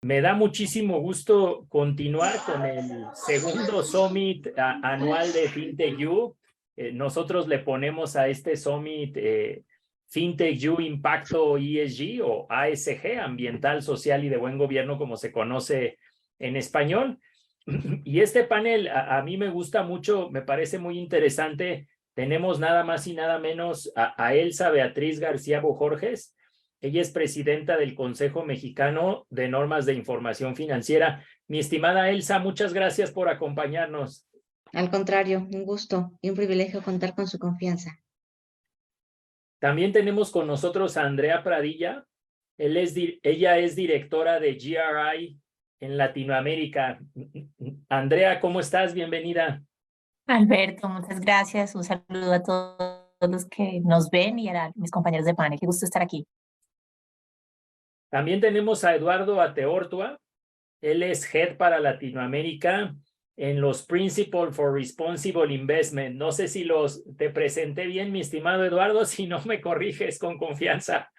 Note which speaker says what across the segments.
Speaker 1: Me da muchísimo gusto continuar con el segundo Summit anual de FinTech U. Nosotros le ponemos a este Summit FinTech U Impacto ESG o ASG, Ambiental, Social y de Buen Gobierno, como se conoce en español. Y este panel a mí me gusta mucho, me parece muy interesante. Tenemos nada más y nada menos a Elsa Beatriz García Bojorges. Ella es presidenta del Consejo Mexicano de Normas de Información Financiera. Mi estimada Elsa, muchas gracias por acompañarnos.
Speaker 2: Al contrario, un gusto y un privilegio contar con su confianza.
Speaker 1: También tenemos con nosotros a Andrea Pradilla. Ella es directora de GRI en Latinoamérica. Andrea, ¿cómo estás? Bienvenida.
Speaker 3: Alberto, muchas gracias. Un saludo a todos los que nos ven y a mis compañeros de panel. Qué gusto estar aquí.
Speaker 1: También tenemos a Eduardo Ateortua. Él es Head para Latinoamérica en los Principles for Responsible Investment. No sé si te presenté bien, mi estimado Eduardo, si no me corriges con confianza.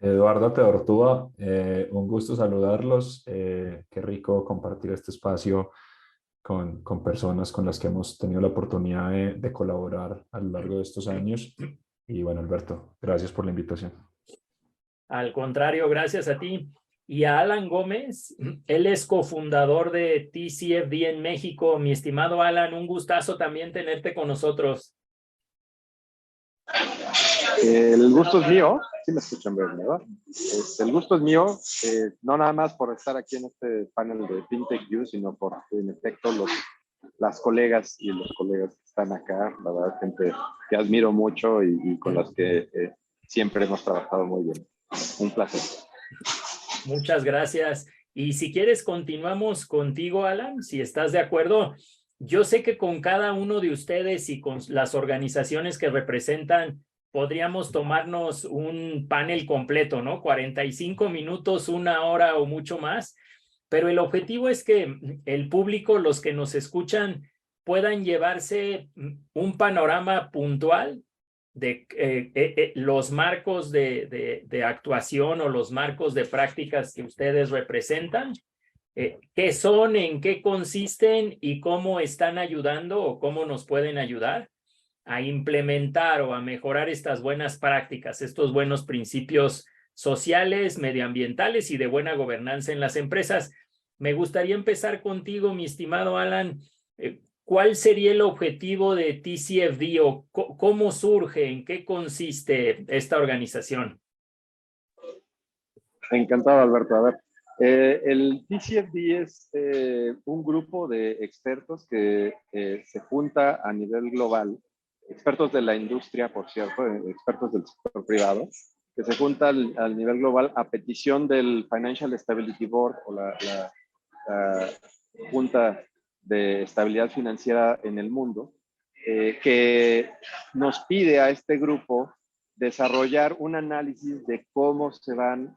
Speaker 4: Eduardo Teortúa, un gusto saludarlos. Qué rico compartir este espacio con personas con las que hemos tenido la oportunidad de colaborar a lo largo de estos años. Y bueno, Alberto, gracias por la invitación.
Speaker 1: Al contrario, gracias a ti. Y a Alan Gómez, él es cofundador de TCFD en México. Mi estimado Alan, un gustazo también tenerte con nosotros.
Speaker 5: El gusto es mío, sí me escuchan bien, ¿verdad? El gusto es mío, no nada más por estar aquí en este panel de FinTech U, sino por, en efecto, las colegas y los colegas que están acá, la verdad, gente que admiro mucho y con las que siempre hemos trabajado muy bien. Un placer.
Speaker 1: Muchas gracias. Y si quieres, continuamos contigo, Alan, si estás de acuerdo. Yo sé que con cada uno de ustedes y con las organizaciones que representan, podríamos tomarnos un panel completo, ¿no? 45 minutos, 1 hora o mucho más. Pero el objetivo es que el público, los que nos escuchan, puedan llevarse un panorama puntual de los marcos de actuación o los marcos de prácticas que ustedes representan, qué son, en qué consisten y cómo están ayudando o cómo nos pueden ayudar a implementar o a mejorar estas buenas prácticas, estos buenos principios sociales, medioambientales y de buena gobernanza en las empresas. Me gustaría empezar contigo, mi estimado Alan. ¿Cuál sería el objetivo de TCFD o cómo surge, en qué consiste esta organización?
Speaker 5: Encantado, Alberto. A ver, el TCFD es un grupo de expertos que se junta a nivel global, expertos de la industria, por cierto, expertos del sector privado, que se junta al nivel global a petición del Financial Stability Board o la Junta de Estabilidad Financiera en el mundo, que nos pide a este grupo desarrollar un análisis de cómo se van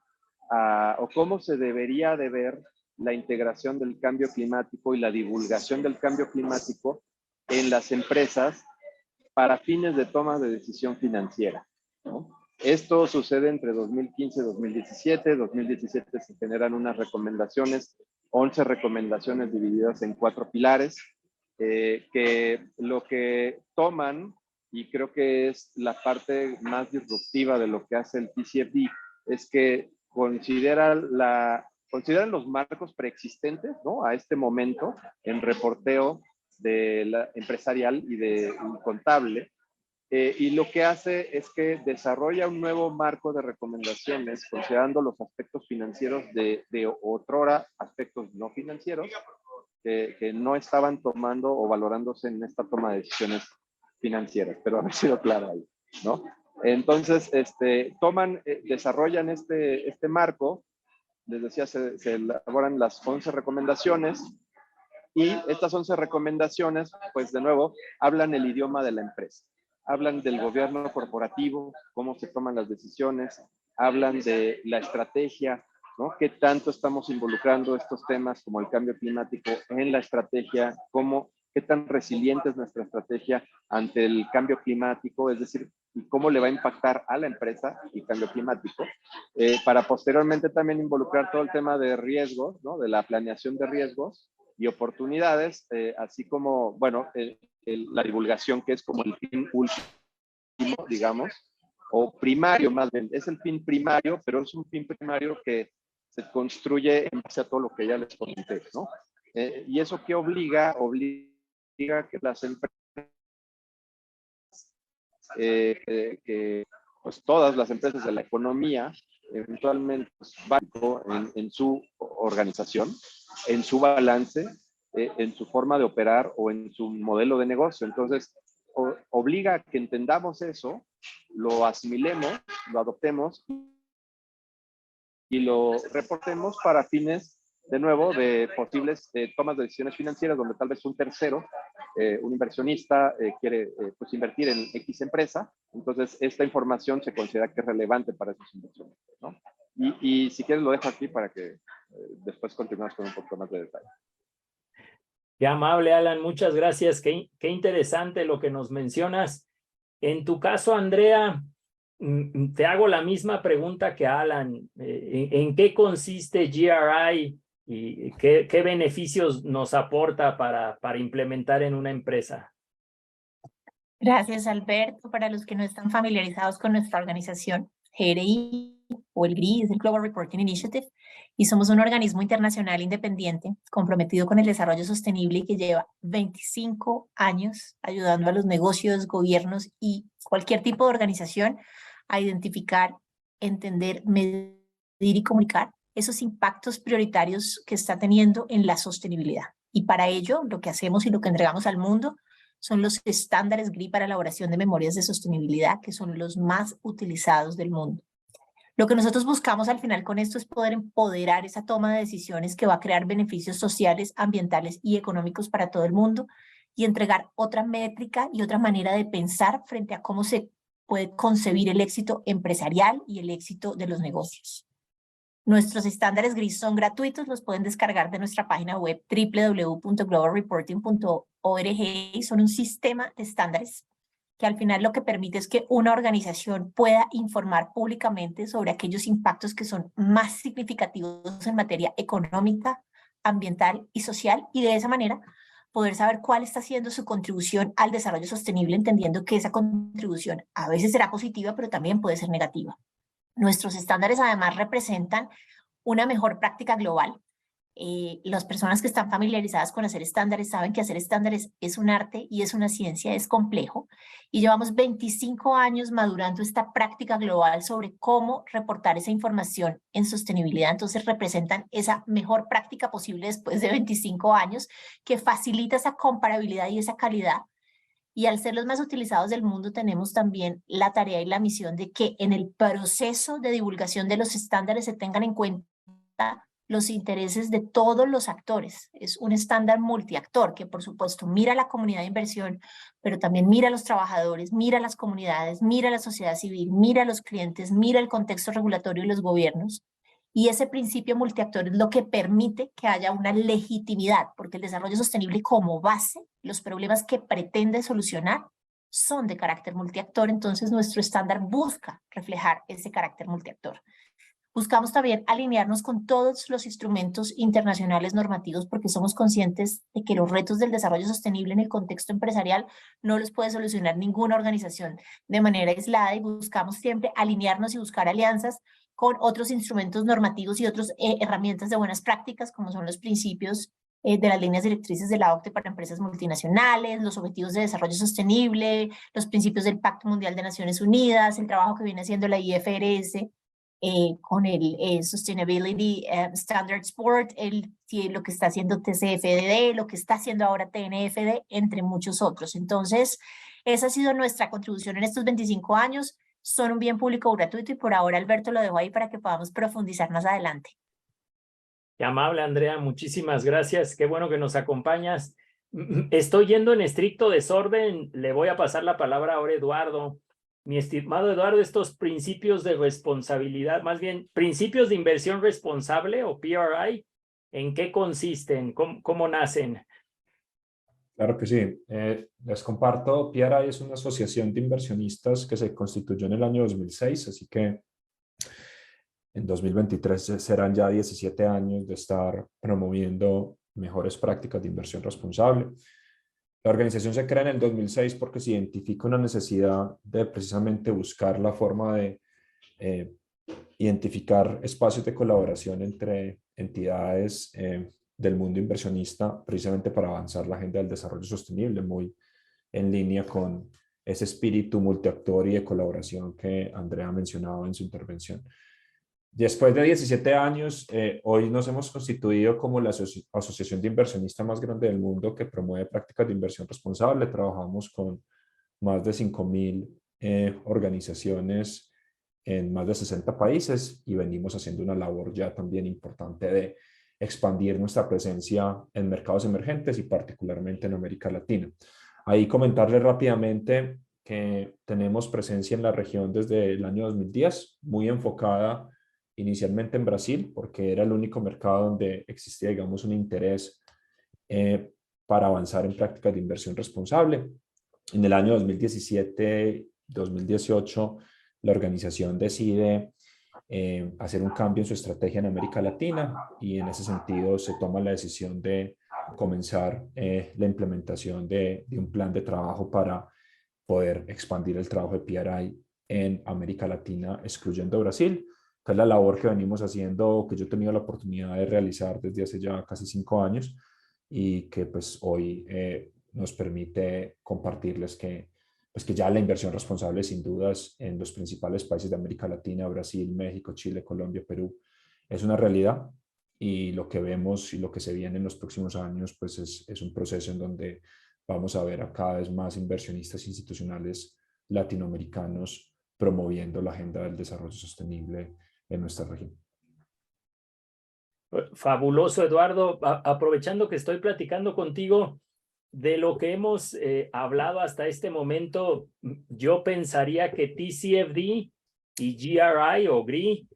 Speaker 5: o cómo se debería de ver la integración del cambio climático y la divulgación del cambio climático en las empresas para fines de toma de decisión financiera, ¿no? Esto sucede entre 2015 y 2017. 2017 se generan unas recomendaciones, 11 recomendaciones divididas en 4 pilares, que lo que toman, y creo que es la parte más disruptiva de lo que hace el TCFD, es que consideran los marcos preexistentes, ¿no?, a este momento en reporteo empresarial y contable, y lo que hace es que desarrolla un nuevo marco de recomendaciones considerando los aspectos financieros de otrora, aspectos no financieros, que no estaban tomando o valorándose en esta toma de decisiones financieras, pero haber sido claro ahí, ¿no? Entonces, desarrollan este marco, les decía, se elaboran las 11 recomendaciones, y estas 11 recomendaciones, pues de nuevo, hablan el idioma de la empresa. Hablan del gobierno corporativo, cómo se toman las decisiones, hablan de la estrategia, ¿no? Qué tanto estamos involucrando estos temas como el cambio climático en la estrategia, qué tan resiliente es nuestra estrategia ante el cambio climático, es decir, y cómo le va a impactar a la empresa el cambio climático, para posteriormente también involucrar todo el tema de riesgos, ¿no? De la planeación de riesgos y oportunidades, así como, bueno, la divulgación, que es como el fin último, digamos, o primario más bien. Es el fin primario, pero es un fin primario que se construye en base a todo lo que ya les comenté, ¿no? ¿Y eso qué obliga? Obliga que las empresas, que pues todas las empresas de la economía, eventualmente en su organización, en su balance, en su forma de operar o en su modelo de negocio. Entonces, obliga a que entendamos eso, lo asimilemos, lo adoptemos y lo reportemos para fines, de nuevo, de posibles tomas de decisiones financieras, donde tal vez un tercero, un inversionista, quiere pues invertir en X empresa. Entonces, esta información se considera que es relevante para esos inversionistas, ¿no? Y si quieres lo dejo aquí para que después continuemos con un poco más de detalle.
Speaker 1: Qué amable, Alan, muchas gracias. Qué interesante lo que nos mencionas. En tu caso, Andrea, te hago la misma pregunta que Alan. ¿En qué consiste GRI y qué beneficios nos aporta para implementar en una empresa?
Speaker 3: Gracias, Alberto. Para los que no están familiarizados con nuestra organización, GRI o el GRI es el Global Reporting Initiative y somos un organismo internacional independiente comprometido con el desarrollo sostenible y que lleva 25 años ayudando a los negocios, gobiernos y cualquier tipo de organización a identificar, entender, medir y comunicar esos impactos prioritarios que está teniendo en la sostenibilidad. Y para ello, lo que hacemos y lo que entregamos al mundo son los estándares GRI para elaboración de memorias de sostenibilidad, que son los más utilizados del mundo. Lo que nosotros buscamos al final con esto es poder empoderar esa toma de decisiones que va a crear beneficios sociales, ambientales y económicos para todo el mundo y entregar otra métrica y otra manera de pensar frente a cómo se puede concebir el éxito empresarial y el éxito de los negocios. Nuestros estándares GRI son gratuitos, los pueden descargar de nuestra página web www.globalreporting.org y son un sistema de estándares que al final lo que permite es que una organización pueda informar públicamente sobre aquellos impactos que son más significativos en materia económica, ambiental y social, y de esa manera poder saber cuál está siendo su contribución al desarrollo sostenible, entendiendo que esa contribución a veces será positiva, pero también puede ser negativa. Nuestros estándares además representan una mejor práctica global. Las personas que están familiarizadas con hacer estándares saben que hacer estándares es un arte y es una ciencia, es complejo. Y llevamos 25 años madurando esta práctica global sobre cómo reportar esa información en sostenibilidad. Entonces representan esa mejor práctica posible después de 25 años que facilita esa comparabilidad y esa calidad. Y al ser los más utilizados del mundo, tenemos también la tarea y la misión de que en el proceso de divulgación de los estándares se tengan en cuenta los intereses de todos los actores. Es un estándar multiactor que, por supuesto, mira a la comunidad de inversión, pero también mira a los trabajadores, mira a las comunidades, mira a la sociedad civil, mira a los clientes, mira el contexto regulatorio y los gobiernos. Y ese principio multiactor es lo que permite que haya una legitimidad, porque el desarrollo sostenible como base, los problemas que pretende solucionar son de carácter multiactor, entonces nuestro estándar busca reflejar ese carácter multiactor. Buscamos también alinearnos con todos los instrumentos internacionales normativos porque somos conscientes de que los retos del desarrollo sostenible en el contexto empresarial no los puede solucionar ninguna organización de manera aislada y buscamos siempre alinearnos y buscar alianzas con otros instrumentos normativos y otras herramientas de buenas prácticas como son los principios de las líneas directrices de la OCDE para empresas multinacionales, los objetivos de desarrollo sostenible, los principios del Pacto Mundial de Naciones Unidas, el trabajo que viene haciendo la IFRS, con el Sustainability Standards Board, lo que está haciendo TCFD, lo que está haciendo ahora TNFD, entre muchos otros. Entonces, esa ha sido nuestra contribución en estos 25 años. Son un bien público gratuito y por ahora, Alberto, lo dejo ahí para que podamos profundizar más adelante.
Speaker 1: Qué amable, Andrea. Muchísimas gracias. Qué bueno que nos acompañas. Estoy yendo en estricto desorden. Le voy a pasar la palabra ahora a Eduardo. Mi estimado Eduardo, estos principios de responsabilidad, más bien principios de inversión responsable o PRI, ¿en qué consisten? ¿Cómo nacen?
Speaker 4: Claro que sí. Les comparto, PRI es una asociación de inversionistas que se constituyó en el año 2006, así que en 2023 serán ya 17 años de estar promoviendo mejores prácticas de inversión responsable. La organización se crea en el 2006 porque se identifica una necesidad de precisamente buscar la forma de identificar espacios de colaboración entre entidades del mundo inversionista, precisamente para avanzar la agenda del desarrollo sostenible, muy en línea con ese espíritu multiactor y de colaboración que Andrea mencionaba en su intervención. Después de 17 años, hoy nos hemos constituido como la asociación de inversionistas más grande del mundo que promueve prácticas de inversión responsable. Trabajamos con más de 5.000 organizaciones en más de 60 países y venimos haciendo una labor ya también importante de expandir nuestra presencia en mercados emergentes y particularmente en América Latina. Ahí comentarles rápidamente que tenemos presencia en la región desde el año 2010, muy enfocada inicialmente en Brasil, porque era el único mercado donde existía, digamos, un interés para avanzar en prácticas de inversión responsable. En el año 2017-2018, la organización decide hacer un cambio en su estrategia en América Latina y en ese sentido se toma la decisión de comenzar la implementación de un plan de trabajo para poder expandir el trabajo de PRI en América Latina, excluyendo Brasil, que es la labor que venimos haciendo, que yo he tenido la oportunidad de realizar desde hace ya casi 5 años y que pues hoy nos permite compartirles que, pues que ya la inversión responsable sin dudas en los principales países de América Latina, Brasil, México, Chile, Colombia, Perú, es una realidad y lo que vemos y lo que se viene en los próximos años pues es un proceso en donde vamos a ver a cada vez más inversionistas institucionales latinoamericanos promoviendo la agenda del desarrollo sostenible en nuestra región.
Speaker 1: Fabuloso, Eduardo. Aprovechando que estoy platicando contigo de lo que hemos hablado hasta este momento, yo pensaría que TCFD y GRI o GRI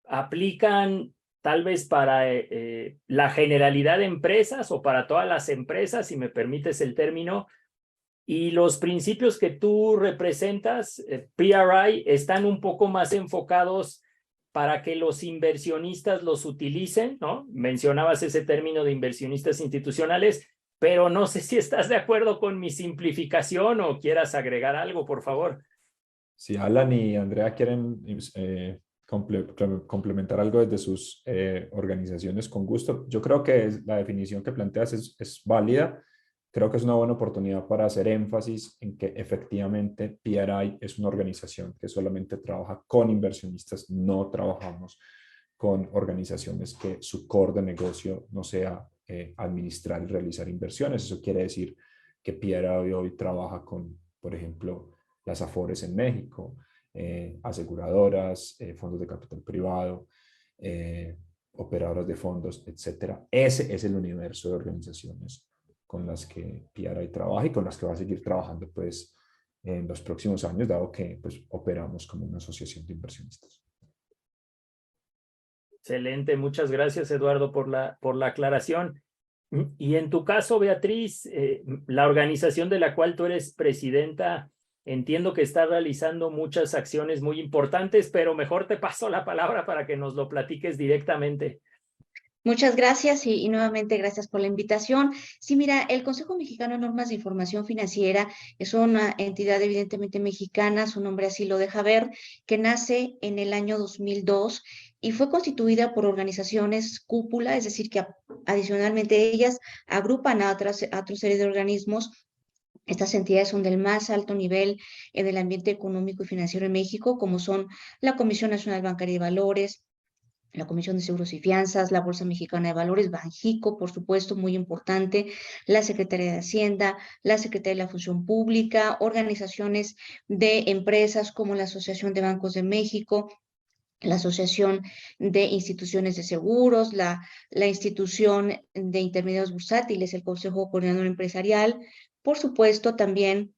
Speaker 1: aplican tal vez para la generalidad de empresas o para todas las empresas, si me permites el término, y los principios que tú representas, PRI, están un poco más enfocados para que los inversionistas los utilicen, ¿no? Mencionabas ese término de inversionistas institucionales, pero no sé si estás de acuerdo con mi simplificación o quieras agregar algo, por favor.
Speaker 4: Si Alan y Andrea quieren complementar algo desde sus organizaciones, con gusto. Yo creo que la definición que planteas es válida. Creo que es una buena oportunidad para hacer énfasis en que efectivamente PRI es una organización que solamente trabaja con inversionistas, no trabajamos con organizaciones que su core de negocio no sea administrar y realizar inversiones. Eso quiere decir que PRI hoy trabaja con, por ejemplo, las Afores en México, aseguradoras, fondos de capital privado, operadoras de fondos, etcétera. Ese es el universo de organizaciones con las que PRI trabaja y con las que va a seguir trabajando pues, en los próximos años, dado que pues, operamos como una asociación de inversionistas.
Speaker 1: Excelente, muchas gracias, Eduardo, por la aclaración. Y en tu caso, Beatriz, la organización de la cual tú eres presidenta, entiendo que está realizando muchas acciones muy importantes, pero mejor te paso la palabra para que nos lo platiques directamente.
Speaker 2: Muchas gracias y nuevamente gracias por la invitación. Sí, mira, el Consejo Mexicano de Normas de Información Financiera es una entidad evidentemente mexicana, su nombre así lo deja ver, que nace en el año 2002 y fue constituida por organizaciones cúpula, es decir, que adicionalmente ellas agrupan a otra serie de organismos. Estas entidades son del más alto nivel en el ambiente económico y financiero en México, como son la Comisión Nacional Bancaria de Valores, la Comisión de Seguros y Fianzas, la Bolsa Mexicana de Valores, Banjico, por supuesto, muy importante, la Secretaría de Hacienda, la Secretaría de la Función Pública, organizaciones de empresas como la Asociación de Bancos de México, la Asociación de Instituciones de Seguros, la Institución de Intermediarios Bursátiles, el Consejo Coordinador Empresarial, por supuesto, también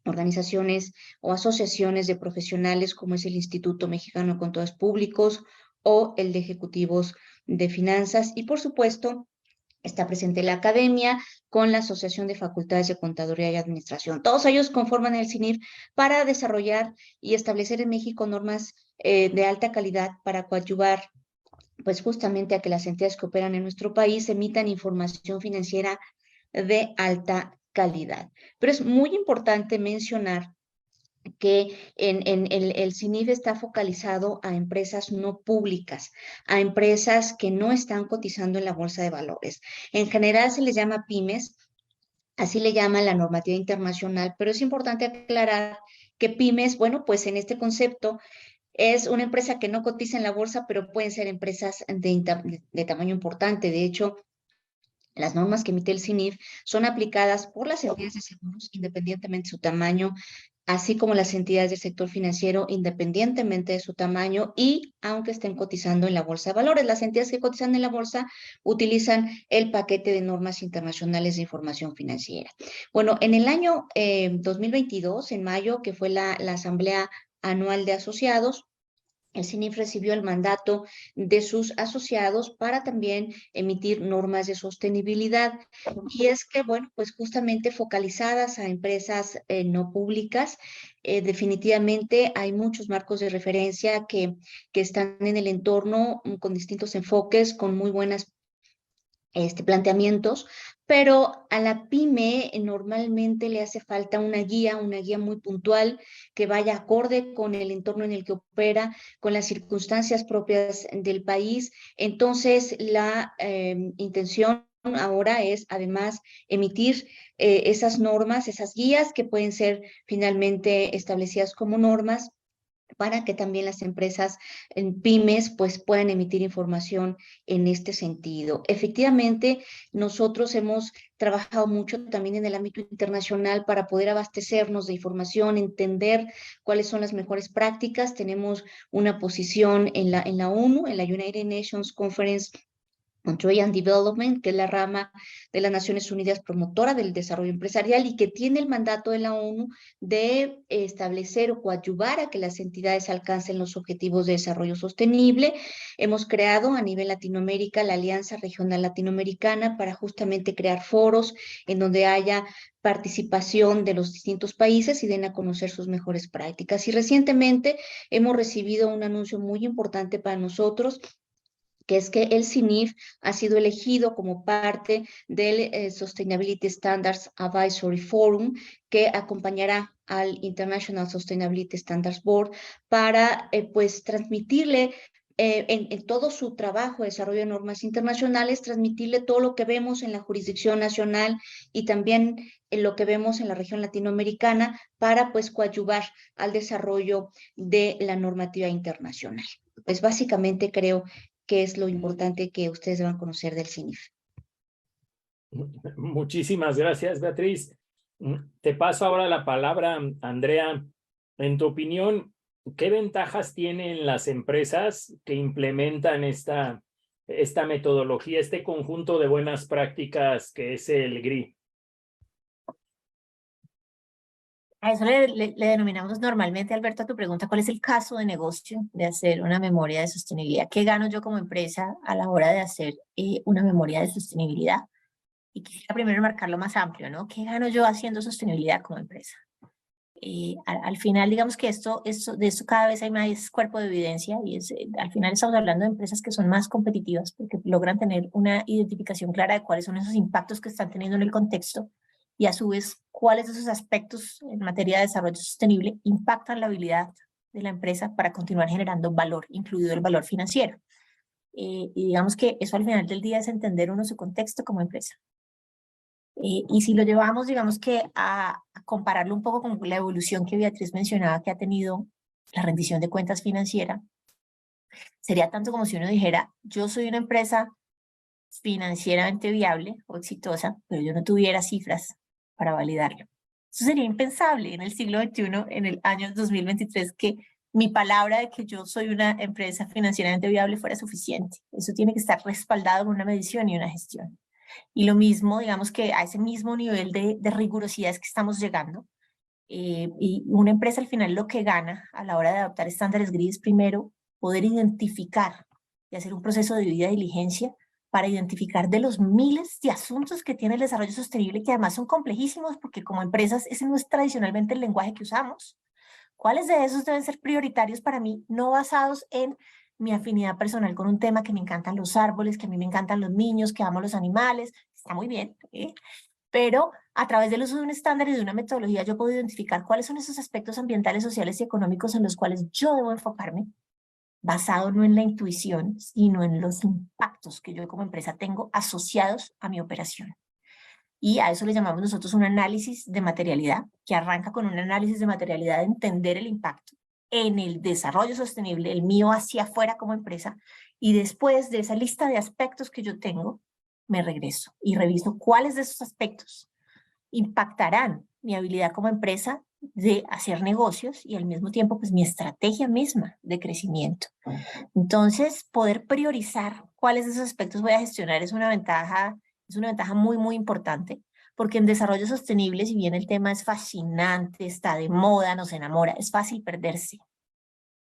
Speaker 2: organizaciones o asociaciones de profesionales como es el Instituto Mexicano de Contadores Públicos o el de Ejecutivos de Finanzas y, por supuesto, Está presente la academia con la Asociación de Facultades de Contaduría y Administración. Todos ellos conforman el CINIF para desarrollar y establecer en México normas de alta calidad para coadyuvar pues justamente a que las entidades que operan en nuestro país emitan información financiera de alta calidad. Pero es muy importante mencionar que el CINIF está focalizado a empresas no públicas, a empresas que no están cotizando en la bolsa de valores. En general se les llama pymes, así le llama la normativa internacional, pero es importante aclarar que pymes, bueno, pues en este concepto es una empresa que no cotiza en la bolsa, pero pueden ser empresas de tamaño importante. De hecho, las normas que emite el CINIF son aplicadas por las entidades de seguros independientemente de su tamaño, así como las entidades del sector financiero independientemente de su tamaño y aunque estén cotizando en la bolsa de valores. Las entidades que cotizan en la bolsa utilizan el paquete de normas internacionales de información financiera. Bueno, en el año 2022, en mayo, que fue la Asamblea Anual de Asociados, el CINIF recibió el mandato de sus asociados para también emitir normas de sostenibilidad. Y es que, bueno, pues justamente focalizadas a empresas no públicas, definitivamente hay muchos marcos de referencia que están en el entorno con distintos enfoques, con muy buenas planteamientos, pero a la pyme normalmente le hace falta una guía muy puntual que vaya acorde con el entorno en el que opera, con las circunstancias propias del país. Entonces, la intención ahora es además emitir esas normas, esas guías que pueden ser finalmente establecidas como normas para que también las empresas en pymes pues puedan emitir información en este sentido. Efectivamente, nosotros hemos trabajado mucho también en el ámbito internacional para poder abastecernos de información, entender cuáles son las mejores prácticas. Tenemos una posición en la ONU, en la United Nations Conference on Trade and Development, que es la rama de las Naciones Unidas promotora del desarrollo empresarial y que tiene el mandato de la ONU de establecer o coadyuvar a que las entidades alcancen los objetivos de desarrollo sostenible. Hemos creado a nivel Latinoamérica la Alianza Regional Latinoamericana para justamente crear foros en donde haya participación de los distintos países y den a conocer sus mejores prácticas. Y recientemente hemos recibido un anuncio muy importante para nosotros, que es que el CINIF ha sido elegido como parte del Sustainability Standards Advisory Forum, que acompañará al International Sustainability Standards Board para pues transmitirle en todo su trabajo de desarrollo de normas internacionales, transmitirle todo lo que vemos en la jurisdicción nacional y también en lo que vemos en la región latinoamericana para pues coadyuvar al desarrollo de la normativa internacional. Pues básicamente creo que es lo importante que ustedes van a conocer del CINIF.
Speaker 1: Muchísimas gracias, Beatriz. Te paso ahora la palabra, Andrea. En tu opinión, ¿qué ventajas tienen las empresas que implementan esta metodología, este conjunto de buenas prácticas que es el GRI?
Speaker 3: A eso le denominamos normalmente, Alberto, a tu pregunta, ¿cuál es el caso de negocio de hacer una memoria de sostenibilidad? ¿Qué gano yo como empresa a la hora de hacer una memoria de sostenibilidad? Y quisiera primero marcarlo más amplio, ¿no? ¿Qué gano yo haciendo sostenibilidad como empresa? Al final, digamos que de esto cada vez hay más cuerpo de evidencia y al final estamos hablando de empresas que son más competitivas porque logran tener una identificación clara de cuáles son esos impactos que están teniendo en el contexto y a su vez cuáles de esos aspectos en materia de desarrollo sostenible impactan la habilidad de la empresa para continuar generando valor, incluido el valor financiero. Y digamos que eso al final del día es entender uno su contexto como empresa. Y si lo llevamos, digamos que a compararlo un poco con la evolución que Beatriz mencionaba que ha tenido la rendición de cuentas financiera, sería tanto como si uno dijera, yo soy una empresa financieramente viable o exitosa, pero yo no tuviera cifras para validarlo. Eso sería impensable en el siglo XXI, en el año 2023, que mi palabra de que yo soy una empresa financieramente viable fuera suficiente. Eso tiene que estar respaldado con una medición y una gestión. Y lo mismo, digamos que a ese mismo nivel de rigurosidad es que estamos llegando. Y una empresa al final lo que gana a la hora de adoptar estándares GRI es primero poder identificar y hacer un proceso de debida diligencia para identificar de los miles de asuntos que tiene el desarrollo sostenible, que además son complejísimos porque como empresas ese no es tradicionalmente el lenguaje que usamos. ¿Cuáles de esos deben ser prioritarios para mí, no basados en mi afinidad personal con un tema, que me encantan los árboles, que a mí me encantan los niños, que amo los animales? Está muy bien, pero a través del uso de un estándar y de una metodología yo puedo identificar cuáles son esos aspectos ambientales, sociales y económicos en los cuales yo debo enfocarme, basado no en la intuición, sino en los impactos que yo como empresa tengo asociados a mi operación. Y a eso le llamamos nosotros un análisis de materialidad, que arranca con un análisis de materialidad de entender el impacto en el desarrollo sostenible, el mío hacia afuera como empresa, y después de esa lista de aspectos que yo tengo, me regreso y reviso cuáles de esos aspectos impactarán mi habilidad como empresa de hacer negocios y al mismo tiempo pues mi estrategia misma de crecimiento. Entonces, poder priorizar cuáles de esos aspectos voy a gestionar es una ventaja muy, muy importante, porque en desarrollo sostenible, si bien el tema es fascinante, está de moda, nos enamora, es fácil perderse.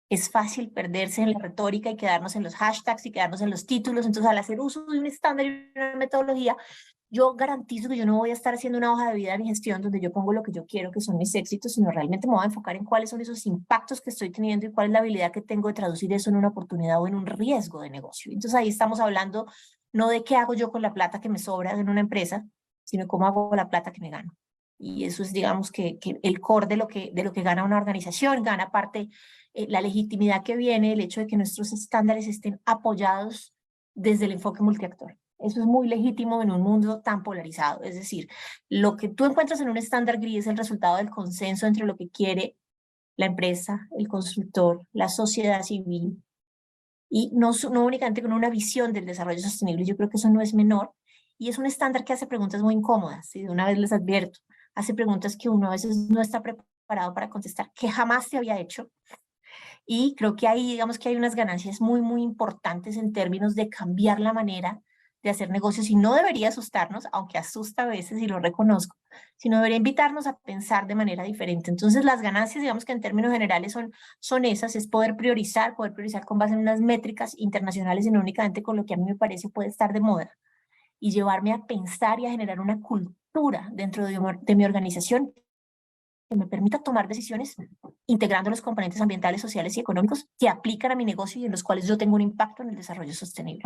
Speaker 3: Es fácil perderse en la retórica y quedarnos en los hashtags y quedarnos en los títulos. Entonces, al hacer uso de un estándar y una metodología, yo garantizo que yo no voy a estar haciendo una hoja de vida de mi gestión donde yo pongo lo que yo quiero, que son mis éxitos, sino realmente me voy a enfocar en cuáles son esos impactos que estoy teniendo y cuál es la habilidad que tengo de traducir eso en una oportunidad o en un riesgo de negocio. Entonces, ahí estamos hablando no de qué hago yo con la plata que me sobra en una empresa, sino cómo hago la plata que me gano. Y eso es, digamos, que el core de lo que gana una organización. Gana parte la legitimidad que viene del hecho de que nuestros estándares estén apoyados desde el enfoque multiactor. Eso es muy legítimo en un mundo tan polarizado. Es decir, lo que tú encuentras en un estándar gris es el resultado del consenso entre lo que quiere la empresa, el constructor, la sociedad civil, y no únicamente con una visión del desarrollo sostenible. Yo creo que eso no es menor, y es un estándar que hace preguntas muy incómodas, y de una vez les advierto, hace preguntas que uno a veces no está preparado para contestar, que jamás se había hecho, y creo que ahí, digamos que hay unas ganancias muy, muy importantes en términos de cambiar la manera de hacer negocios, y no debería asustarnos, aunque asusta a veces y lo reconozco, sino debería invitarnos a pensar de manera diferente. Entonces las ganancias, digamos que en términos generales son esas, es poder priorizar con base en unas métricas internacionales y no únicamente con lo que a mí me parece puede estar de moda, y llevarme a pensar y a generar una cultura dentro de mi organización que me permita tomar decisiones integrando los componentes ambientales, sociales y económicos que aplican a mi negocio y en los cuales yo tengo un impacto en el desarrollo sostenible.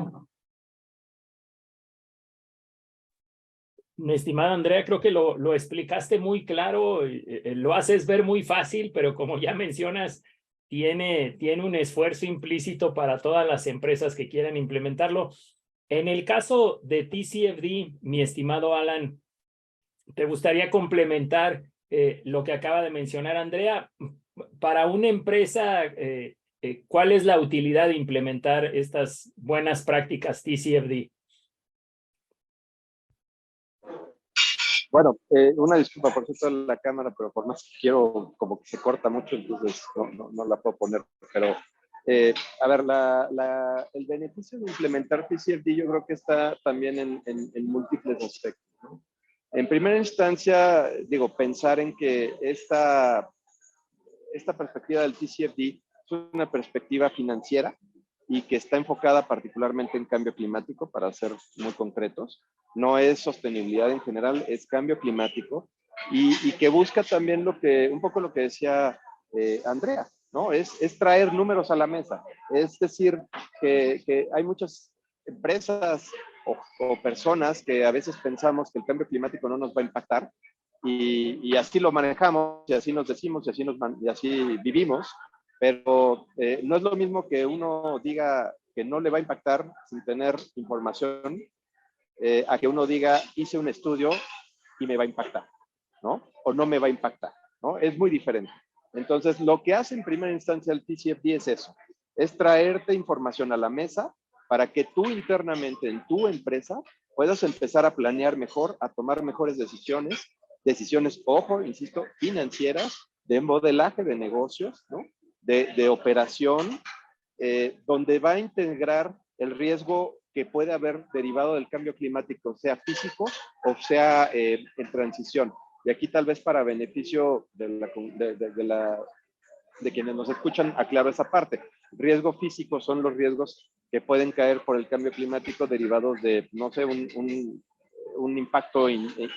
Speaker 1: Mi estimada Andrea, creo que lo explicaste muy claro, lo haces ver muy fácil, pero como ya mencionas, tiene un esfuerzo implícito para todas las empresas que quieran implementarlo. En el caso de TCFD, mi estimado Alan, ¿te gustaría complementar lo que acaba de mencionar Andrea? Para una empresa, ¿cuál es la utilidad de implementar estas buenas prácticas TCFD?
Speaker 5: Bueno, una disculpa por cierto la cámara, pero por más que quiero, como que se corta mucho, entonces no la puedo poner. Pero, a ver, el beneficio de implementar TCFD yo creo que está también en múltiples aspectos, ¿no? En primera instancia, digo, pensar en que esta perspectiva del TCFD es una perspectiva financiera y que está enfocada particularmente en cambio climático, para ser muy concretos. No es sostenibilidad en general, es cambio climático, y que busca también un poco lo que decía Andrea, ¿no? Es traer números a la mesa. Es decir, que hay muchas empresas o personas que a veces pensamos que el cambio climático no nos va a impactar, y así lo manejamos, y así nos decimos, y así vivimos, pero no es lo mismo que uno diga que no le va a impactar sin tener información, a que uno diga, hice un estudio y me va a impactar, ¿no? O no me va a impactar, ¿no? Es muy diferente. Entonces, lo que hace en primera instancia el TCFD es eso, es traerte información a la mesa para que tú internamente en tu empresa puedas empezar a planear mejor, a tomar mejores decisiones, ojo, insisto, financieras, de modelaje de negocios, ¿no? De operación, donde va a integrar el riesgo que puede haber derivado del cambio climático, sea físico o sea en transición. Y aquí tal vez para beneficio de quienes nos escuchan, aclaro esa parte. Riesgo físico son los riesgos que pueden caer por el cambio climático derivados de, no sé, un impacto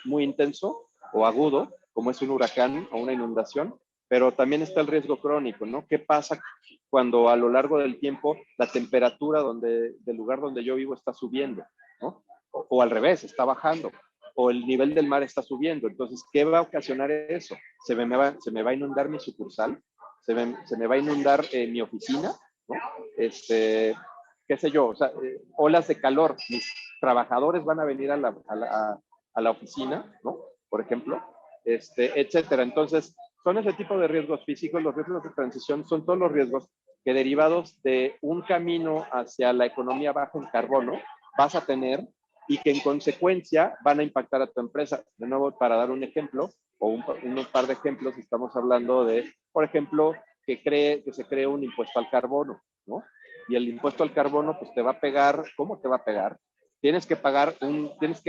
Speaker 5: muy intenso o agudo, como es un huracán o una inundación, pero también está el riesgo crónico, ¿no? ¿Qué pasa cuando a lo largo del tiempo la temperatura del lugar donde yo vivo está subiendo, ¿no? O al revés, está bajando, o el nivel del mar está subiendo. Entonces, ¿qué va a ocasionar eso? ¿Se me va a inundar mi sucursal? ¿Se me va a inundar mi oficina? ¿No? Qué sé yo, o sea, olas de calor, mis trabajadores van a venir a la oficina, ¿no? Por ejemplo, etcétera. Entonces, son ese tipo de riesgos físicos. Los riesgos de transición son todos los riesgos que, derivados de un camino hacia la economía baja en carbono, vas a tener, y que en consecuencia van a impactar a tu empresa. De nuevo, para dar un ejemplo, o un par de ejemplos, estamos hablando de, por ejemplo, que se cree un impuesto al carbono, ¿no? Y el impuesto al carbono, pues te va a pegar. ¿Cómo te va a pegar? Tienes que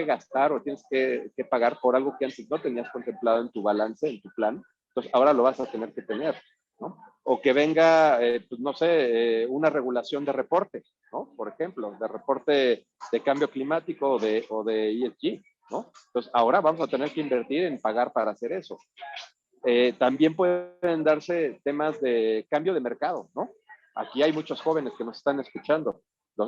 Speaker 5: gastar o tienes que pagar por algo que antes no tenías contemplado en tu balance, en tu plan. Entonces, ahora lo vas a tener que tener, ¿no? O que venga, pues no sé, una regulación de reporte, ¿no? Por ejemplo, de reporte de cambio climático o de ESG, ¿no? Entonces, ahora vamos a tener que invertir en pagar para hacer eso. También pueden darse temas de cambio de mercado, ¿no? Aquí hay muchos jóvenes que nos están escuchando.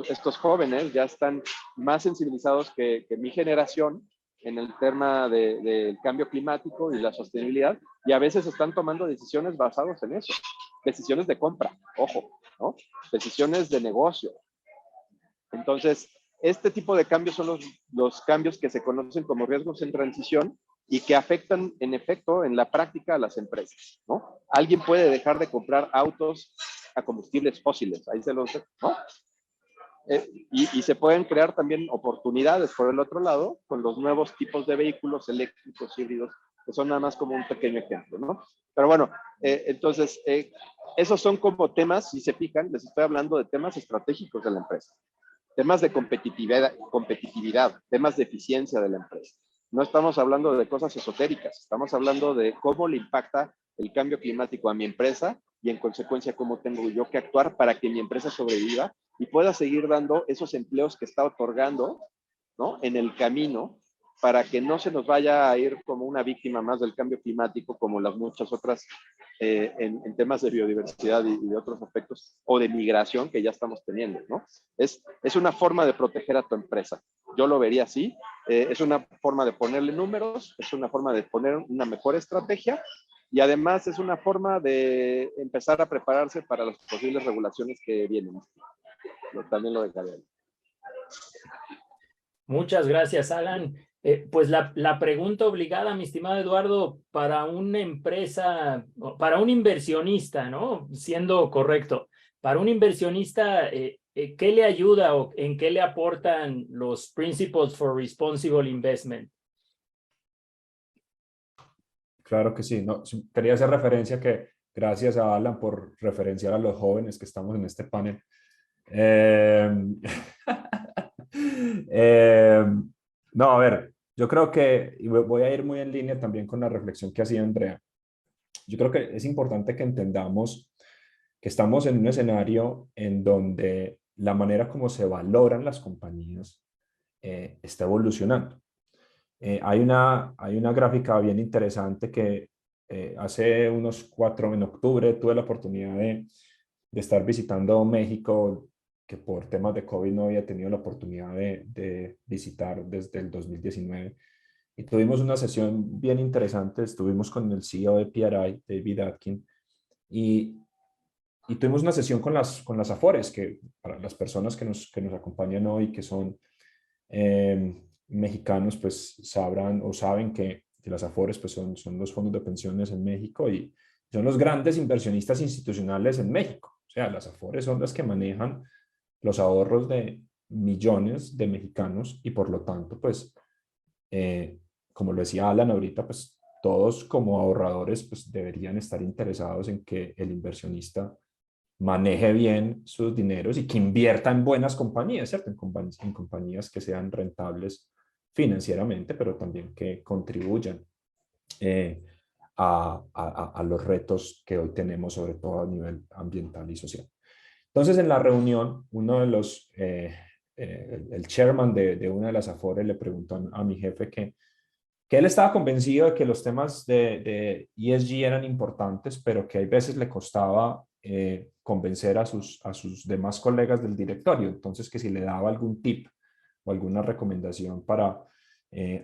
Speaker 5: Estos jóvenes ya están más sensibilizados que mi generación en el tema del cambio climático y la sostenibilidad, y a veces están tomando decisiones basadas en eso. Decisiones de compra, ojo, ¿no? Decisiones de negocio. Entonces, este tipo de cambios son los cambios que se conocen como riesgos en transición y que afectan, en efecto, en la práctica a las empresas, ¿no? Alguien puede dejar de comprar autos a combustibles fósiles, ahí se los, ¿no? Y se pueden crear también oportunidades por el otro lado con los nuevos tipos de vehículos eléctricos híbridos, que son nada más como un pequeño ejemplo, ¿no? Pero bueno, entonces, esos son como temas, si se fijan, les estoy hablando de temas estratégicos de la empresa, temas de competitividad, temas de eficiencia de la empresa. No estamos hablando de cosas esotéricas, estamos hablando de cómo le impacta el cambio climático a mi empresa y, en consecuencia, cómo tengo yo que actuar para que mi empresa sobreviva y pueda seguir dando esos empleos que está otorgando, ¿no? En el camino, para que no se nos vaya a ir como una víctima más del cambio climático, como las muchas otras en temas de biodiversidad y de otros aspectos, o de migración que ya estamos teniendo, ¿no? Es una forma de proteger a tu empresa. Yo lo vería así. Es una forma de ponerle números, es una forma de poner una mejor estrategia, y además es una forma de empezar a prepararse para las posibles regulaciones que vienen. También lo dejaré ahí.
Speaker 1: Muchas gracias, Alan. Pues la pregunta obligada, mi estimado Eduardo, para una empresa, para un inversionista, ¿no? Siendo correcto, para un inversionista, ¿qué le ayuda o en qué le aportan los Principles for Responsible Investment?
Speaker 4: Claro que sí. No, quería hacer referencia que gracias a Alan por referenciar a los jóvenes que estamos en este panel. No, a ver, yo creo que, y voy a ir muy en línea también con la reflexión que hacía Andrea. Yo creo que es importante que entendamos que estamos en un escenario en donde la manera como se valoran las compañías está evolucionando. Hay una gráfica bien interesante que hace unos en octubre tuve la oportunidad de estar visitando México, que por temas de COVID no había tenido la oportunidad de visitar desde el 2019. Y tuvimos una sesión bien interesante. Estuvimos con el CEO de PRI, David Atkin, y tuvimos una sesión con las Afores, que para las personas que nos acompañan hoy, que son mexicanos, pues sabrán o saben que las Afores pues son los fondos de pensiones en México y son los grandes inversionistas institucionales en México. O sea, las Afores son las que manejan los ahorros de millones de mexicanos y por lo tanto, pues, como lo decía Alan ahorita, pues todos como ahorradores pues deberían estar interesados en que el inversionista maneje bien sus dineros y que invierta en buenas compañías, ¿cierto? En compañías que sean rentables financieramente, pero también que contribuyan a los retos que hoy tenemos, sobre todo a nivel ambiental y social. Entonces, en la reunión, uno de los, el chairman de una de las Afores le preguntó a mi jefe que él estaba convencido de que los temas de ESG eran importantes, pero que hay veces le costaba convencer a sus demás colegas del directorio. Entonces, que si le daba algún tip o alguna recomendación para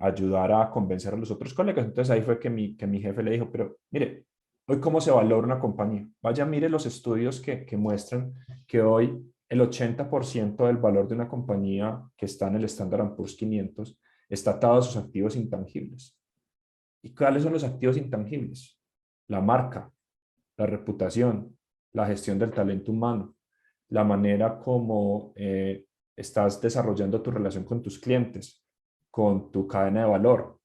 Speaker 4: ayudar a convencer a los otros colegas. Entonces, ahí fue que mi jefe le dijo, pero mire, hoy cómo se valora una compañía. Vaya, mire los estudios que muestran que hoy el 80% del valor de una compañía que está en el Standard & Poor's 500 está atado a sus activos intangibles. ¿Y cuáles son los activos intangibles? La marca, la reputación, la gestión del talento humano, la manera como estás desarrollando tu relación con tus clientes, con tu cadena de valor,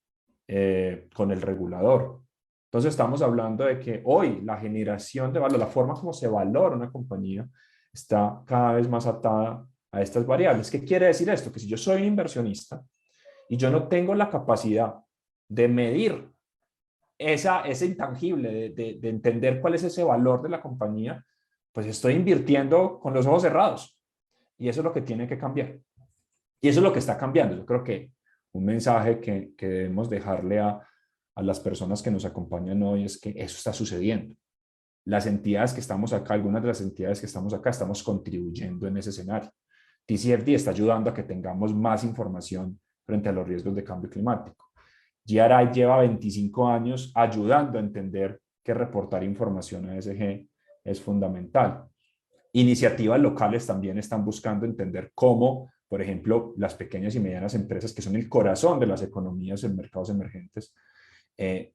Speaker 4: con el regulador. Entonces estamos hablando de que hoy la generación de valor, la forma como se valora una compañía, está cada vez más atada a estas variables. ¿Qué quiere decir esto? Que si yo soy un inversionista y yo no tengo la capacidad de medir ese intangible, de entender cuál es ese valor de la compañía, pues estoy invirtiendo con los ojos cerrados. Y eso es lo que tiene que cambiar. Y eso es lo que está cambiando. Yo creo que un mensaje que debemos dejarle a las personas que nos acompañan hoy es que eso está sucediendo. Las entidades que estamos acá, algunas de las entidades que estamos acá, estamos contribuyendo en ese escenario. TCFD está ayudando a que tengamos más información frente a los riesgos de cambio climático. GRI lleva 25 años ayudando a entender que reportar información a ESG es fundamental. Iniciativas locales también están buscando entender cómo, por ejemplo, las pequeñas y medianas empresas, que son el corazón de las economías en mercados emergentes,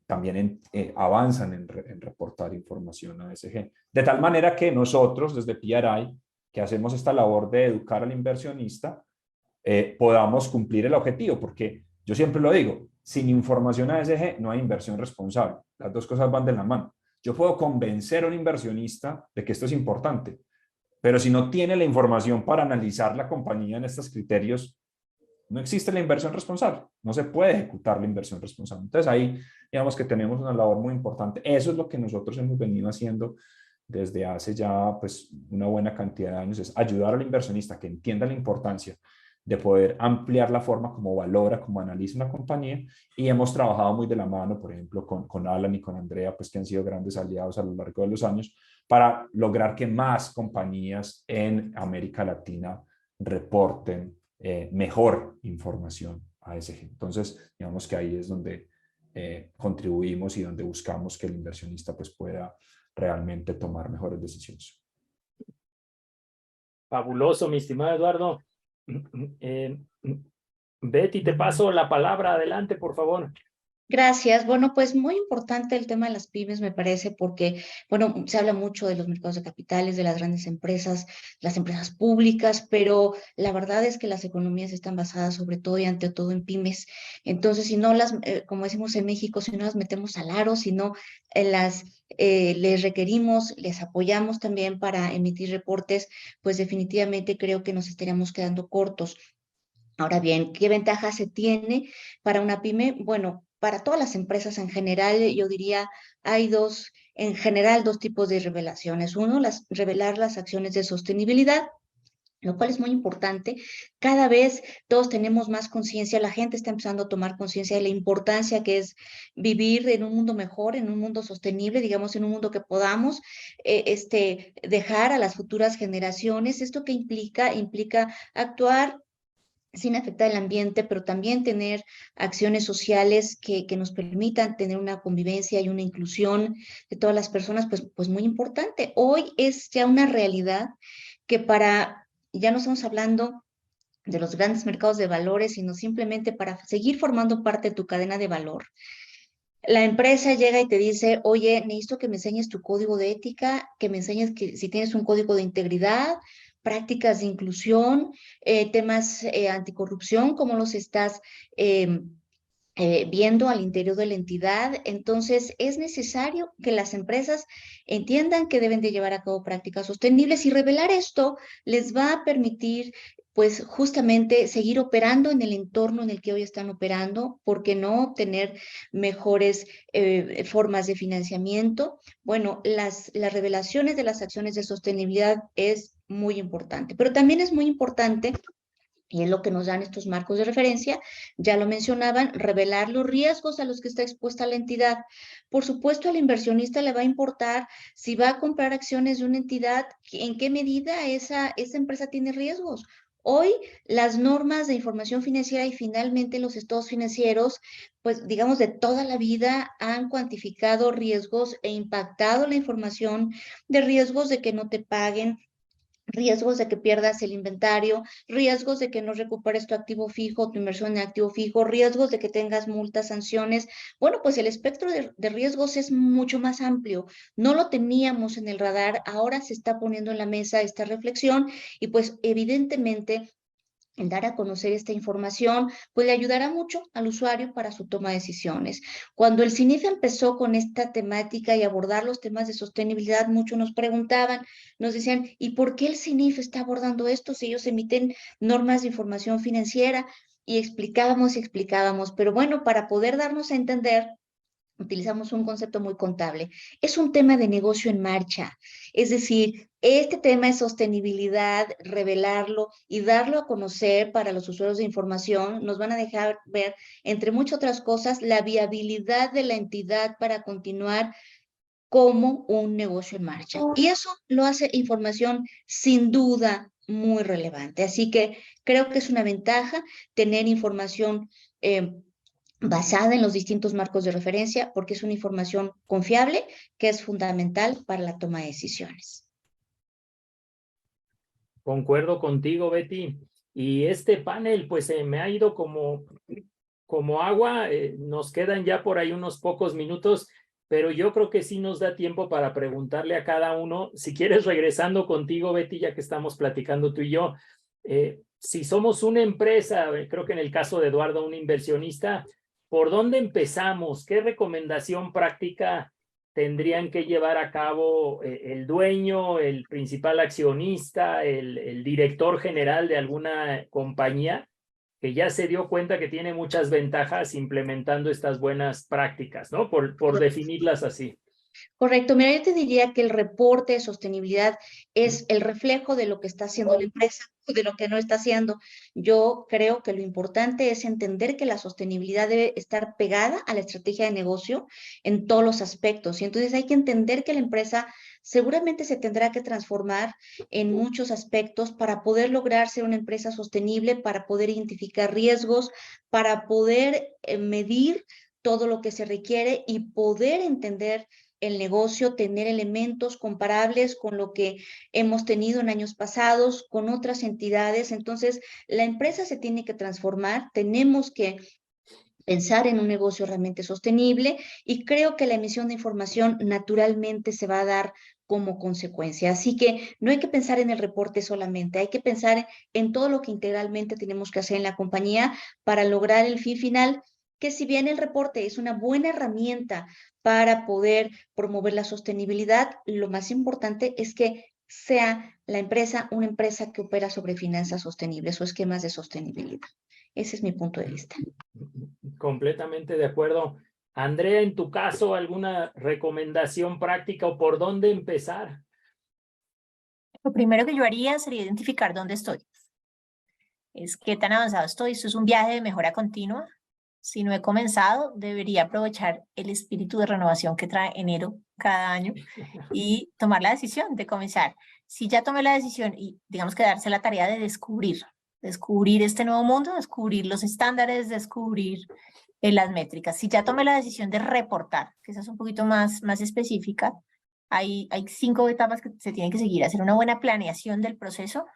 Speaker 4: también avanzan en reportar información a ESG. De tal manera que nosotros, desde PRI, que hacemos esta labor de educar al inversionista, podamos cumplir el objetivo, porque yo siempre lo digo, sin información a ESG no hay inversión responsable. Las dos cosas van de la mano. Yo puedo convencer a un inversionista de que esto es importante, pero si no tiene la información para analizar la compañía en estos criterios, no existe la inversión responsable. No se puede ejecutar la inversión responsable. Entonces ahí, digamos que tenemos una labor muy importante. Eso es lo que nosotros hemos venido haciendo desde hace ya pues una buena cantidad de años, es ayudar al inversionista que entienda la importancia de poder ampliar la forma como valora, como analiza una compañía, y hemos trabajado muy de la mano, por ejemplo, con Alan y con Andrea, pues que han sido grandes aliados a lo largo de los años, para lograr que más compañías en América Latina reporten mejor información a ESG. Entonces, digamos que ahí es donde contribuimos y donde buscamos que el inversionista pues pueda realmente tomar mejores decisiones.
Speaker 1: Fabuloso, mi estimado Eduardo. Betty, te paso la palabra. Adelante, por favor.
Speaker 2: Gracias. Bueno, pues muy importante el tema de las pymes, me parece, porque, bueno, se habla mucho de los mercados de capitales, de las grandes empresas, las empresas públicas, pero la verdad es que las economías están basadas sobre todo y ante todo en pymes. Entonces, si no las, como decimos en México, si no las metemos al aro, si no les requerimos, les apoyamos también para emitir reportes, pues definitivamente creo que nos estaríamos quedando cortos. Ahora bien, ¿qué ventaja se tiene para una pyme? Bueno, para todas las empresas en general, yo diría, hay en general, dos tipos de revelaciones. Uno, revelar las acciones de sostenibilidad, lo cual es muy importante. Cada vez todos tenemos más conciencia, la gente está empezando a tomar conciencia de la importancia que es vivir en un mundo mejor, en un mundo sostenible, digamos, en un mundo que podamos dejar a las futuras generaciones. ¿Esto qué implica? Implica actuar sin afectar el ambiente, pero también tener acciones sociales que nos permitan tener una convivencia y una inclusión de todas las personas, pues muy importante. Hoy es ya una realidad que ya no estamos hablando de los grandes mercados de valores, sino simplemente para seguir formando parte de tu cadena de valor. La empresa llega y te dice, oye, necesito que me enseñes tu código de ética, que me enseñes que si tienes un código de integridad, prácticas de inclusión, temas anticorrupción, cómo los estás viendo al interior de la entidad. Entonces, es necesario que las empresas entiendan que deben de llevar a cabo prácticas sostenibles, y revelar esto les va a permitir, pues, justamente seguir operando en el entorno en el que hoy están operando. ¿Por qué no obtener mejores formas de financiamiento? Bueno, las revelaciones de las acciones de sostenibilidad es muy importante, pero también es muy importante, y es lo que nos dan estos marcos de referencia, ya lo mencionaban, revelar los riesgos a los que está expuesta la entidad. Por supuesto, al inversionista le va a importar si va a comprar acciones de una entidad, en qué medida esa empresa tiene riesgos. Hoy, las normas de información financiera y finalmente los estados financieros, pues digamos de toda la vida, han cuantificado riesgos e impactado la información de riesgos de que no te paguen, riesgos de que pierdas el inventario, riesgos de que no recuperes tu activo fijo, tu inversión en activo fijo, riesgos de que tengas multas, sanciones. Bueno, pues el espectro de riesgos es mucho más amplio. No lo teníamos en el radar, ahora se está poniendo en la mesa esta reflexión, y pues evidentemente el dar a conocer esta información, pues le ayudará mucho al usuario para su toma de decisiones. Cuando el CINIF empezó con esta temática y abordar los temas de sostenibilidad, muchos nos preguntaban, nos decían, ¿y por qué el CINIF está abordando esto si ellos emiten normas de información financiera? Y explicábamos, pero bueno, para poder darnos a entender, utilizamos un concepto muy contable. Es un tema de negocio en marcha. Es decir, este tema de sostenibilidad, revelarlo y darlo a conocer para los usuarios de información, nos van a dejar ver, entre muchas otras cosas, la viabilidad de la entidad para continuar como un negocio en marcha. Y eso lo hace información sin duda muy relevante. Así que creo que es una ventaja tener información basada en los distintos marcos de referencia, porque es una información confiable que es fundamental para la toma de decisiones.
Speaker 1: Concuerdo contigo, Betty. Y este panel, pues me ha ido como agua. Nos quedan ya por ahí unos pocos minutos, pero yo creo que sí nos da tiempo para preguntarle a cada uno. Si quieres, regresando contigo, Betty, ya que estamos platicando tú y yo, si somos una empresa, creo que en el caso de Eduardo, un inversionista, ¿por dónde empezamos? ¿Qué recomendación práctica tendrían que llevar a cabo el dueño, el principal accionista, el director general de alguna compañía que ya se dio cuenta que tiene muchas ventajas implementando estas buenas prácticas, ¿no? Por definirlas así.
Speaker 2: Correcto. Mira, yo te diría que el reporte de sostenibilidad es el reflejo de lo que está haciendo la empresa, de lo que no está haciendo. Yo creo que lo importante es entender que la sostenibilidad debe estar pegada a la estrategia de negocio en todos los aspectos. Y entonces hay que entender que la empresa seguramente se tendrá que transformar en muchos aspectos para poder lograr ser una empresa sostenible, para poder identificar riesgos, para poder medir todo lo que se requiere y poder entender el negocio, tener elementos comparables con lo que hemos tenido en años pasados, con otras entidades. Entonces, la empresa se tiene que transformar, tenemos que pensar en un negocio realmente sostenible, y creo que la emisión de información naturalmente se va a dar como consecuencia. Así que no hay que pensar en el reporte solamente, hay que pensar en todo lo que integralmente tenemos que hacer en la compañía para lograr el fin final, que si bien el reporte es una buena herramienta para poder promover la sostenibilidad, lo más importante es que sea la empresa una empresa que opera sobre finanzas sostenibles o esquemas de sostenibilidad. Ese es mi punto de vista.
Speaker 1: Completamente de acuerdo. Andrea, en tu caso, ¿alguna recomendación práctica o por dónde empezar?
Speaker 3: Lo primero que yo haría sería identificar dónde estoy. Es qué tan avanzado estoy. Esto es un viaje de mejora continua. Si no he comenzado, debería aprovechar el espíritu de renovación que trae enero cada año y tomar la decisión de comenzar. Si ya tomé la decisión y digamos que darse la tarea de descubrir este nuevo mundo, descubrir los estándares, descubrir las métricas. Si ya tomé la decisión de reportar, que esa es un poquito más específica, hay 5 etapas que se tienen que seguir. Hacer una buena planeación del proceso,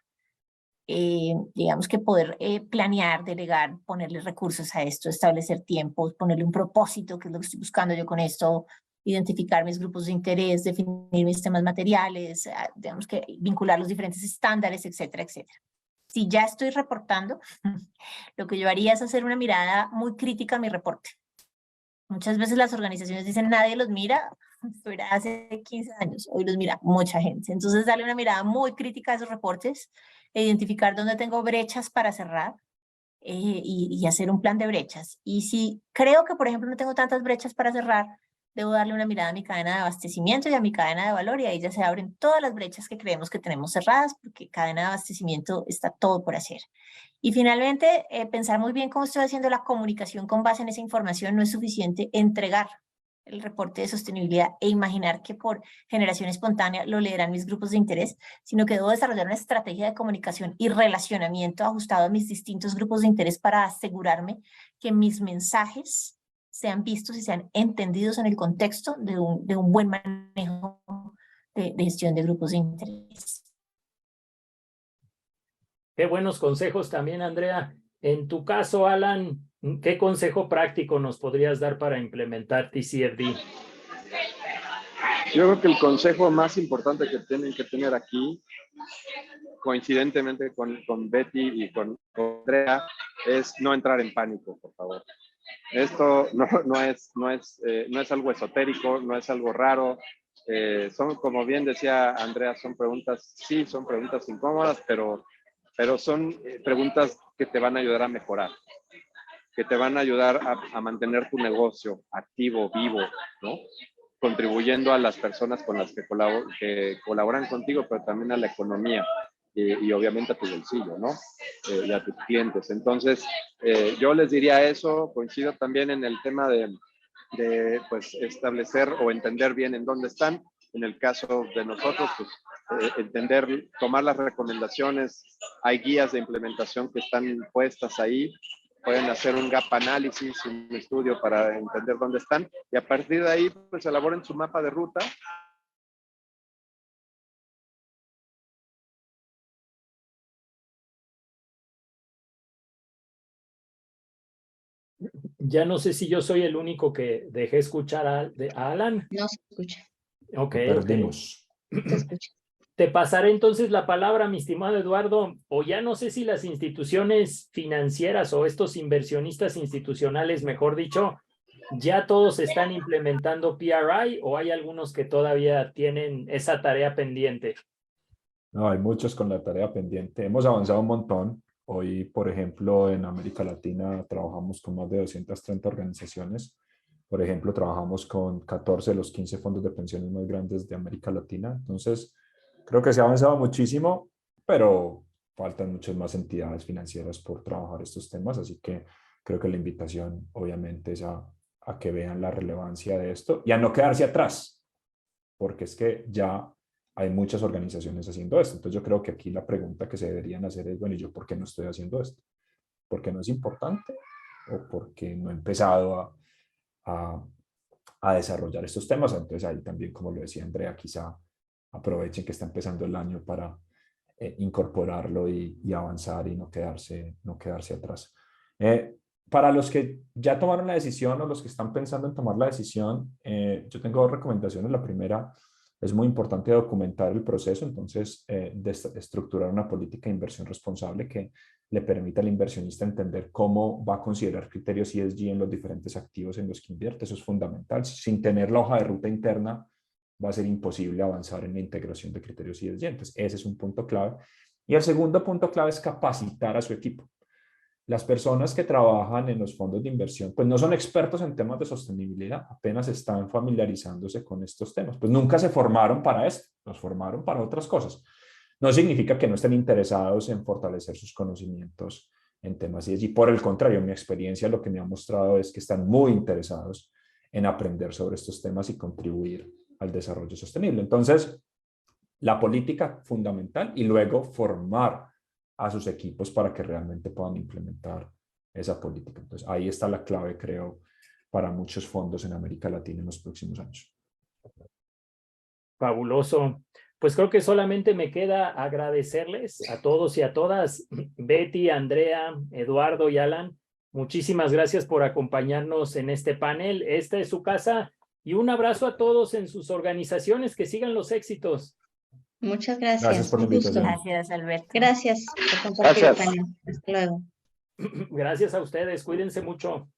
Speaker 3: digamos que poder planear, delegar, ponerle recursos a esto, establecer tiempos, ponerle un propósito, que es lo que estoy buscando yo con esto, identificar mis grupos de interés, definir mis temas materiales, digamos que vincular los diferentes estándares, etcétera, etcétera. si ya estoy reportando, lo que yo haría es hacer una mirada muy crítica a mi reporte. Muchas veces las organizaciones dicen nadie los mira, esto era hace 15 años, hoy los mira mucha gente. Entonces darle una mirada muy crítica a esos reportes, identificar dónde tengo brechas para cerrar y hacer un plan de brechas. Y si creo que, por ejemplo, no tengo tantas brechas para cerrar, debo darle una mirada a mi cadena de abastecimiento y a mi cadena de valor, y ahí ya se abren todas las brechas que creemos que tenemos cerradas, porque cadena de abastecimiento está todo por hacer. Y finalmente, pensar muy bien cómo estoy haciendo la comunicación con base en esa información. No es suficiente entregar el reporte de sostenibilidad e imaginar que por generación espontánea lo leerán mis grupos de interés, sino que debo desarrollar una estrategia de comunicación y relacionamiento ajustado a mis distintos grupos de interés para asegurarme que mis mensajes sean vistos y sean entendidos en el contexto de un buen manejo de gestión de grupos de interés.
Speaker 1: Qué buenos consejos también, Andrea. En tu caso, Alan, ¿qué consejo práctico nos podrías dar para implementar TCFD?
Speaker 5: Yo creo que el consejo más importante que tienen que tener aquí, coincidentemente con Betty y con Andrea, es no entrar en pánico, por favor. Esto no es algo esotérico, no es algo raro. Son, como bien decía Andrea, son preguntas incómodas, pero son preguntas que te van a ayudar a mejorar, que te van a ayudar a mantener tu negocio activo, vivo, ¿no? Contribuyendo a las personas con las que colaboran contigo, pero también a la economía y obviamente a tu bolsillo, ¿no? Y a tus clientes. Entonces, yo les diría eso. Coincido también en el tema de pues, establecer o entender bien en dónde están. En el caso de nosotros, pues, entender, tomar las recomendaciones. Hay guías de implementación que están puestas ahí. Pueden hacer un gap análisis, un estudio para entender dónde están, y a partir de ahí, pues elaboren su mapa de ruta.
Speaker 1: Ya no sé si yo soy el único que dejé escuchar a Alan.
Speaker 2: No se escucha,
Speaker 1: Ok,
Speaker 4: Perdimos.
Speaker 2: se escucha.
Speaker 1: Te pasaré entonces la palabra, mi estimado Eduardo, o ya no sé si las instituciones financieras o estos inversionistas institucionales, mejor dicho, ya todos están implementando PRI o hay algunos que todavía tienen esa tarea pendiente.
Speaker 4: No, hay muchos con la tarea pendiente. Hemos avanzado un montón. Hoy, por ejemplo, en América Latina trabajamos con más de 230 organizaciones. Por ejemplo, trabajamos con 14 de los 15 fondos de pensiones más grandes de América Latina. Entonces, creo que se ha avanzado muchísimo, pero faltan muchas más entidades financieras por trabajar estos temas. Así que creo que la invitación, obviamente, es a que vean la relevancia de esto y a no quedarse atrás, porque es que ya hay muchas organizaciones haciendo esto. Entonces yo creo que aquí la pregunta que se deberían hacer es, bueno, ¿y yo por qué no estoy haciendo esto? ¿Por qué no es importante? ¿O porque no he empezado a desarrollar estos temas? Entonces ahí también, como lo decía Andrea, quizá aprovechen que está empezando el año para incorporarlo y avanzar y no quedarse atrás. Para los que ya tomaron la decisión o los que están pensando en tomar la decisión, yo tengo dos recomendaciones. La primera, es muy importante documentar el proceso, entonces estructurar una política de inversión responsable que le permita al inversionista entender cómo va a considerar criterios ESG en los diferentes activos en los que invierte. Eso es fundamental. Sin tener la hoja de ruta interna, va a ser imposible avanzar en la integración de criterios ESG. Entonces, ese es un punto clave. Y el segundo punto clave es capacitar a su equipo. Las personas que trabajan en los fondos de inversión, pues no son expertos en temas de sostenibilidad, apenas están familiarizándose con estos temas. Pues nunca se formaron para esto, los formaron para otras cosas. No significa que no estén interesados en fortalecer sus conocimientos en temas ESG. Por el contrario, mi experiencia lo que me ha mostrado es que están muy interesados en aprender sobre estos temas y contribuir al desarrollo sostenible. Entonces, la política fundamental y luego formar a sus equipos para que realmente puedan implementar esa política. Entonces, ahí está la clave, creo, para muchos fondos en América Latina en los próximos años.
Speaker 1: Fabuloso. Pues creo que solamente me queda agradecerles a todos y a todas, Betty, Andrea, Eduardo y Alan. Muchísimas gracias por acompañarnos en este panel. Esta es su casa y un abrazo a todos en sus organizaciones. Que sigan los éxitos.
Speaker 2: Muchas gracias.
Speaker 4: Gracias por la
Speaker 2: Un gusto.
Speaker 4: invitación.
Speaker 3: Gracias, Alberto.
Speaker 2: Gracias por compartir el
Speaker 5: Gracias.
Speaker 2: panel. Hasta luego.
Speaker 1: Gracias a ustedes, cuídense mucho.